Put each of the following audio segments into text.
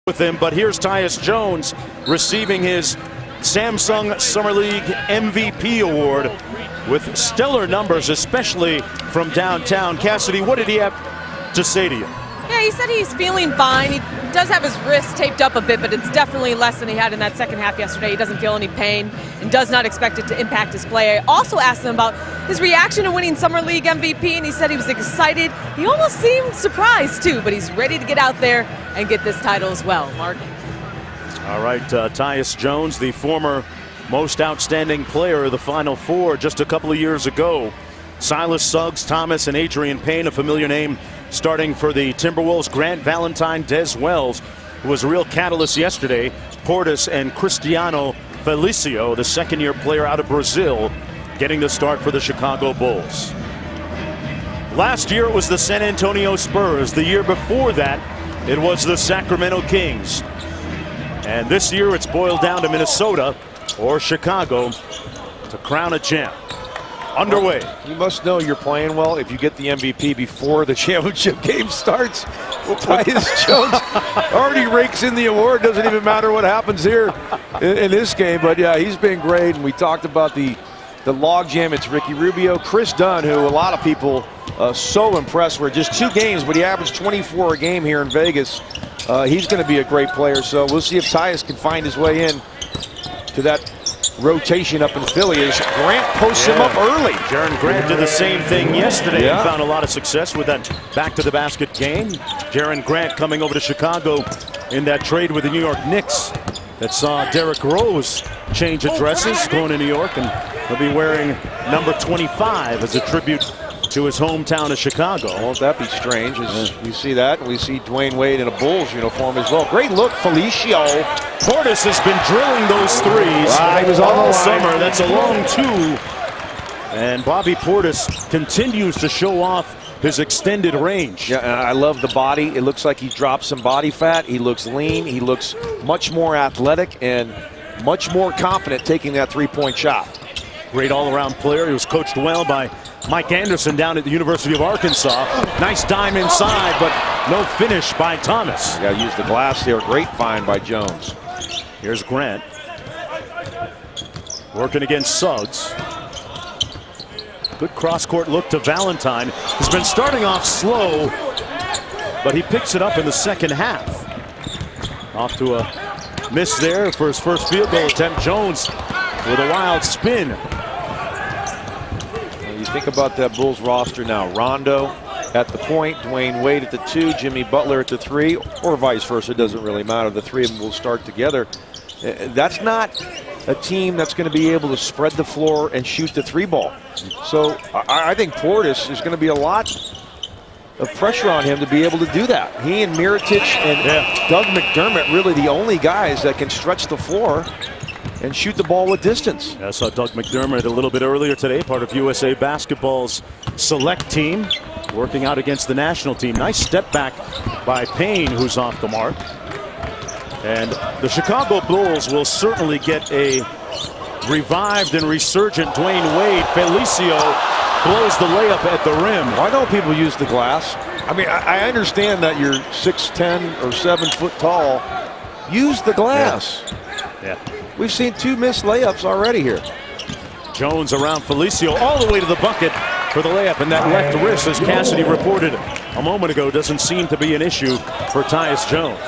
with him, but here's Tyus Jones receiving his Samsung Summer League MVP award with stellar numbers, especially from downtown. Cassidy, what did he have to say to you? Yeah, he said he's feeling fine. He does have his wrist taped up a bit, but it's definitely less than he had in that second half yesterday. He doesn't feel any pain and does not expect it to impact his play. I also asked him about his reaction to winning Summer League MVP, and he said he was excited. He almost seemed surprised, too, but he's ready to get out there and get this title as well. Mark? All right, Tyus Jones, the former most outstanding player of the Final Four just a couple of years ago. Silas Suggs, Thomas, and Adrian Payne, a familiar name starting for the Timberwolves. Grant Valentine, Des Wells, who was a real catalyst yesterday. Portis and Cristiano Felicio, the second-year player out of Brazil, getting the start for the Chicago Bulls. Last year it was the San Antonio Spurs. The year before that it was the Sacramento Kings. And this year it's boiled down to Minnesota or Chicago to crown a champ. Underway. You must know you're playing well if you get the MVP before the championship game starts. Tyus Jones already rakes in the award. Doesn't even matter what happens here in this game. But yeah, he's been great. And we talked about the logjam. It's Ricky Rubio, Chris Dunn, who a lot of people so impressed with. Just 2 games, but he averaged 24 a game here in Vegas. He's going to be a great player. So we'll see if Tyus can find his way in to that rotation up in Philly as Grant posts him up early. Jaren Grant did the same thing yesterday and found a lot of success with that back-to-the-basket game. Jaren Grant coming over to Chicago in that trade with the New York Knicks that saw Derrick Rose change addresses, going to New York, and he'll be wearing number 25 as a tribute to his hometown of Chicago. Won't that be strange as you see that? We see Dwayne Wade in a Bulls uniform as well. Great look, Felicio. Portis has been drilling those threes all summer. That's a long 2. And Bobby Portis continues to show off his extended range. Yeah, and I love the body. It looks like he dropped some body fat. He looks lean. He looks much more athletic and much more confident taking that three-point shot. Great all-around player. He was coached well by Mike Anderson down at the University of Arkansas. Nice dime inside, but no finish by Thomas. Got to use the glass there. Great find by Jones. Here's Grant. Working against Suggs. Good cross-court look to Valentine. He's been starting off slow, but he picks it up in the second half. Off to a miss there for his first field goal attempt. Jones with a wild spin. You think about that Bulls roster now. Rondo at the point, Dwayne Wade at the 2, Jimmy Butler at the 3, or vice versa. It doesn't really matter. The 3 of them will start together. That's not a team that's going to be able to spread the floor and shoot the 3-ball. So I think Portis is going to be a lot of pressure on him to be able to do that. He and Mirotic and Doug McDermott really the only guys that can stretch the floor and shoot the ball with distance. I saw Doug McDermott a little bit earlier today, part of USA Basketball's select team, working out against the national team. Nice step back by Payne, who's off the mark. And the Chicago Bulls will certainly get a revived and resurgent Dwayne Wade. Felicio blows the layup at the rim. Why don't people use the glass? I mean, I understand that you're 6'10" or 7 foot tall. Use the glass. Yeah. We've seen 2 missed layups already here. Jones around Felicio all the way to the bucket for the layup, and that left wrist, as Cassidy reported a moment ago, doesn't seem to be an issue for Tyus Jones.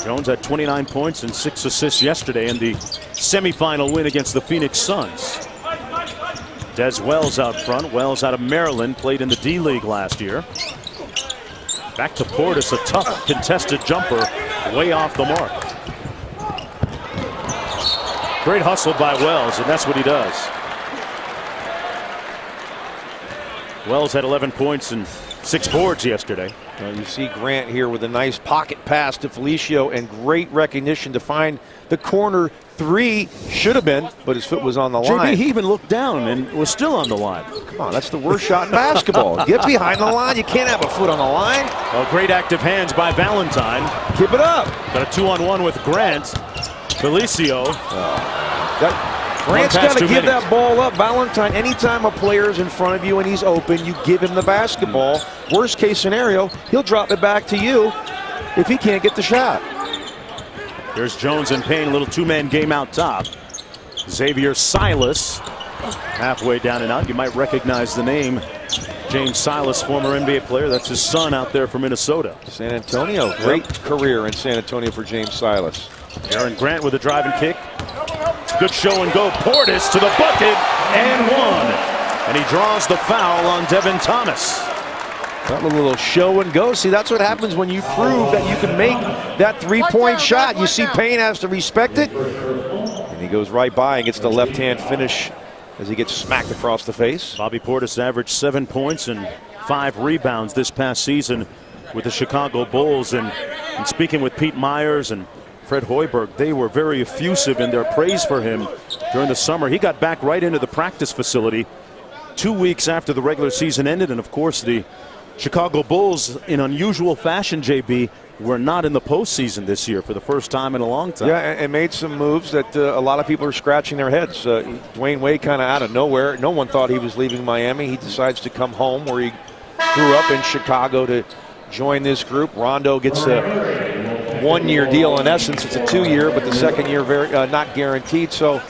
Jones had 29 points and 6 assists yesterday in the semifinal win against the Phoenix Suns. Des Wells out front. Wells out of Maryland, played in the D-League last year. Back to Portis, a tough contested jumper, way off the mark. Great hustle by Wells, and that's what he does. Wells had 11 points and 6 boards yesterday. You see Grant here with a nice pocket pass to Felicio and great recognition to find the corner 3. Should have been, but his foot was on the line. He even looked down and was still on the line. Come on, that's the worst shot in basketball. Get behind the line. You can't have a foot on the line. Well, great active hands by Valentine. Keep it up. Got a 2-on-1 with Grant. Felicio. Grant's got to give that ball up. Valentine, anytime a player is in front of you and he's open, you give him the basketball. Worst case scenario, he'll drop it back to you if he can't get the shot. Here's Jones and Payne, a little two-man game out top. Xavier Silas halfway down and out. You might recognize the name. James Silas, former NBA player. That's his son out there from Minnesota. San Antonio, great career in San Antonio for James Silas. Aaron Grant with a driving kick. Good show and go. Portis to the bucket and one. And he draws the foul on Devin Thomas. That little show and go. See, that's what happens when you prove that you can make that three-point shot. You see Payne has to respect it. And he goes right by and gets the left-hand finish as he gets smacked across the face. Bobby Portis averaged 7 points and 5 rebounds this past season with the Chicago Bulls. And speaking with Pete Myers and Fred Hoiberg, they were very effusive in their praise for him during the summer. He got back right into the practice facility 2 weeks after the regular season ended. And of course, the Chicago Bulls, in unusual fashion, JB, were not in the postseason this year for the first time in a long time. Yeah, and made some moves that a lot of people are scratching their heads. Dwayne Wade kind of out of nowhere. No one thought he was leaving Miami. He decides to come home where he grew up in Chicago to join this group. Rondo gets a one-year deal. In essence, it's a 2-year, but the second year not guaranteed. So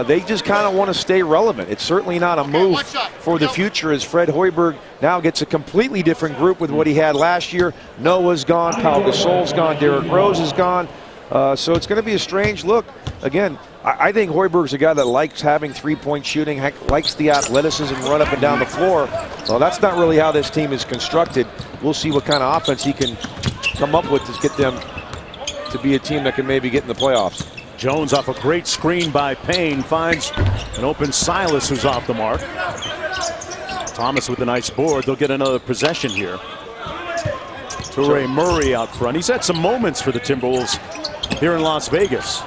they just kind of want to stay relevant. It's certainly not a move for the future as Fred Hoiberg now gets a completely different group with what he had last year. Noah's gone, Pau Gasol's gone, Derrick Rose is gone. So it's going to be a strange look. Again, I think Hoiberg's a guy that likes having three-point shooting, likes the athleticism, run up and down the floor. Well, that's not really how this team is constructed. We'll see what kind of offense he can come up with to get them to be a team that can maybe get in the playoffs. Jones off a great screen by Payne finds an open Silas who's off the mark. Thomas with a nice board. They'll get another possession here. Toure Murray out front. He's had some moments for the Timberwolves here in Las Vegas.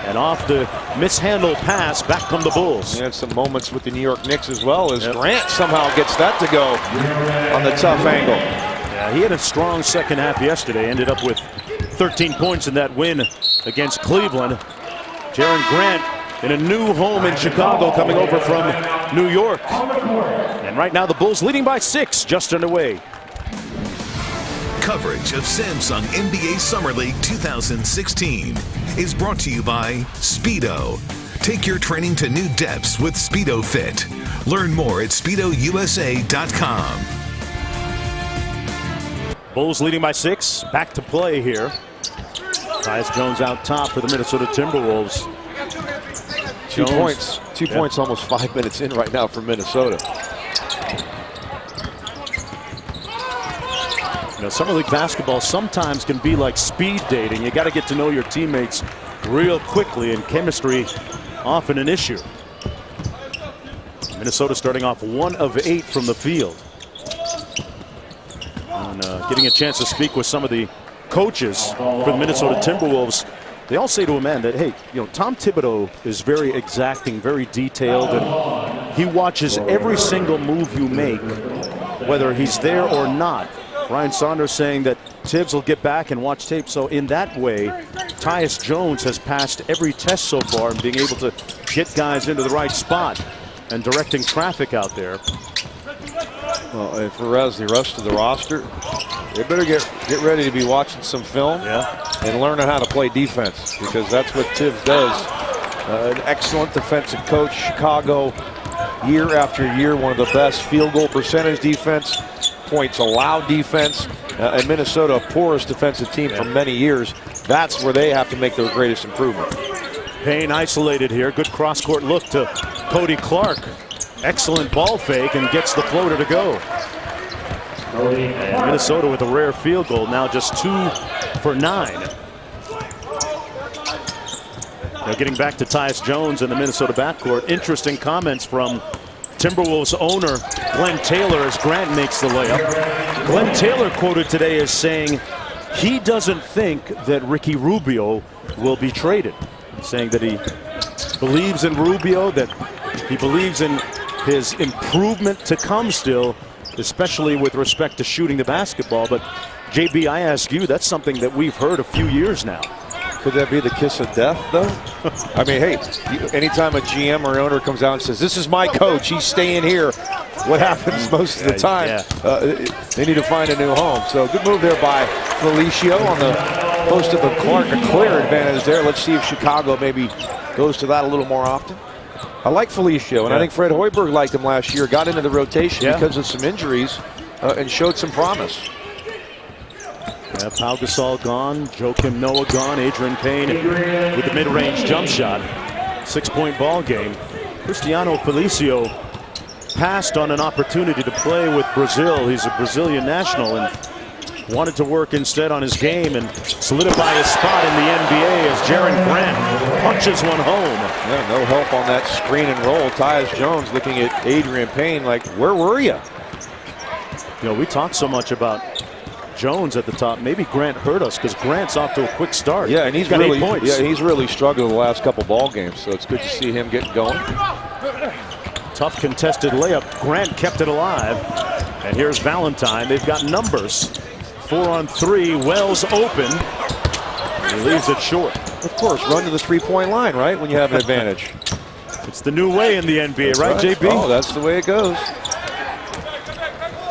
And off the mishandled pass, back come the Bulls. He had some moments with the New York Knicks as well as Grant somehow gets that to go on the tough angle. Yeah, he had a strong second half yesterday. Ended up with 13 points in that win against Cleveland. Jaren Grant in a new home in Chicago, coming over from New York. And right now the Bulls leading by 6, just underway. Coverage of Samsung NBA Summer League 2016 is brought to you by Speedo. Take your training to new depths with Speedo Fit. Learn more at SpeedoUSA.com. Bulls leading by 6, back to play here. Tyus Jones out top for the Minnesota Timberwolves. 2 points. 2 points almost 5 minutes in right now for Minnesota. You know, summer league basketball sometimes can be like speed dating. You got to get to know your teammates real quickly, and chemistry often an issue. Minnesota starting off 1 of 8 from the field. And getting a chance to speak with some of the coaches for the Minnesota Timberwolves, they all say to a man that, hey, you know, Tom Thibodeau is very exacting, very detailed, and he watches every single move you make, whether he's there or not. Ryan Saunders saying that Tibbs will get back and watch tape. So in that way, Tyus Jones has passed every test so far in being able to get guys into the right spot and directing traffic out there. Well, for the rest of the roster, they better get ready to be watching some film and learning how to play defense, because that's what Tibbs does. An excellent defensive coach. Chicago, year after year, one of the best field goal percentage defense, points allowed defense, and Minnesota, a porous defensive team for many years. That's where they have to make their greatest improvement. Payne isolated here. Good cross-court look to Cody Clark. Excellent ball fake, and gets the floater to go. And Minnesota with a rare field goal, now just 2 for 9. Now getting back to Tyus Jones and the Minnesota backcourt. Interesting comments from Timberwolves owner Glenn Taylor as Grant makes the layup. Glenn Taylor quoted today as saying he doesn't think that Ricky Rubio will be traded. Saying that he believes in Rubio, that he believes in his improvement to come still, especially with respect to shooting the basketball. But JB, I ask you, that's something that we've heard a few years now. Could that be the kiss of death, though? I mean, hey, anytime a GM or owner comes out and says, this is my coach, he's staying here, what happens most of the time? They need to find a new home. So good move there by Felicio on the Most of the Clark a clear advantage there. Let's see if Chicago maybe goes to that a little more often. I like Felicio, and I think Fred Hoiberg liked him last year. Got into the rotation because of some injuries and showed some promise. Yeah, Pau Gasol gone, Joakim Noah gone, Adrian Payne with the mid-range jump shot. 6-point ball game. Cristiano Felicio passed on an opportunity to play with Brazil. He's a Brazilian national and wanted to work instead on his game and solidify his spot in the NBA as Jaren Grant punches one home. Yeah, no help on that screen and roll. Tyus Jones looking at Adrian Payne like, where were you? You know, we talked so much about Jones at the top. Maybe Grant hurt us because Grant's off to a quick start. Yeah, and he's got really, 8 points. Yeah, he's really struggled the last couple ball games, so it's good to see him getting going. Tough contested layup. Grant kept it alive. And here's Valentine. They've got numbers. 4-on-3. Wells open. He leaves it short. Of course, run to the three-point line, right, when you have an advantage. It's the new way in the NBA, right, JB? Oh, that's the way it goes.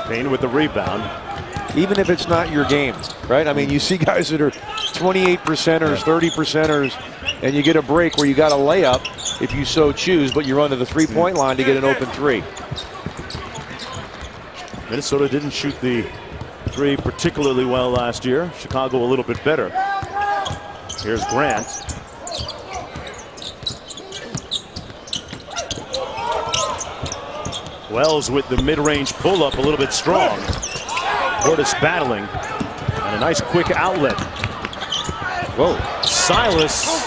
Payne with the rebound. Even if it's not your game, right? I mean, you see guys that are 28%ers, 30%ers, and you get a break where you got a layup if you so choose, but you run to the three-point line to get an open three. Minnesota didn't shoot the three particularly well last year. Chicago a little bit better. Here's Grant. Wells with the mid-range pull-up a little bit strong. Portis battling. And a nice quick outlet. Whoa. Silas.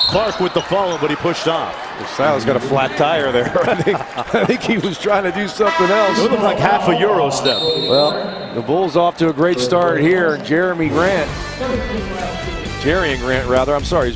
Clark with the follow, but he pushed off. Silas got a flat tire there. I think he was trying to do something else. It looked like half a Euro step. Well, the Bulls off to a great start here. Jeremy Grant. Jerian Grant, rather. I'm sorry.